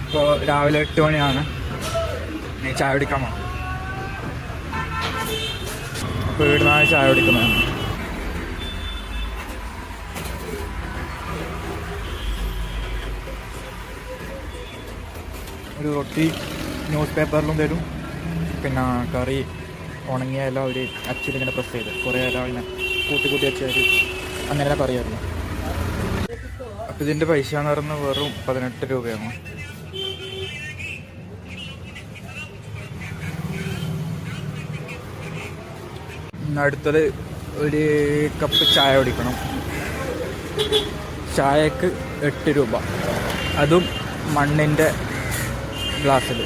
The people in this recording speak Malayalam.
ഇപ്പോൾ രാവിലെ 8 മണിയാണ്. ചായ കുടിക്കാൻ പോകണം. ഇപ്പോൾ ഇവിടുന്നാണ് ചായ കുടിക്കുന്നതാണ്. ഒരു റൊട്ടി ന്യൂസ് പേപ്പറിലും തരും. പിന്നെ കറി ഉണങ്ങിയ എല്ലാം ഒരു അച്ചിലിങ്ങനെ പ്രസ് ചെയ്ത് കുറേ ഒരാളിനെ കൂട്ടി വെച്ചാൽ അങ്ങനെ കറിയായിരുന്നു. അപ്പം ഇതിൻ്റെ പൈസ എന്ന് പറയുന്നത് വെറും 18 രൂപയാണ്. അടുത്തത് ഒരു കപ്പ് ചായ കുടിക്കണം. ചായക്ക് 8 രൂപ, അതും മണ്ണിൻ്റെ ഗ്ലാസ്സിൽ.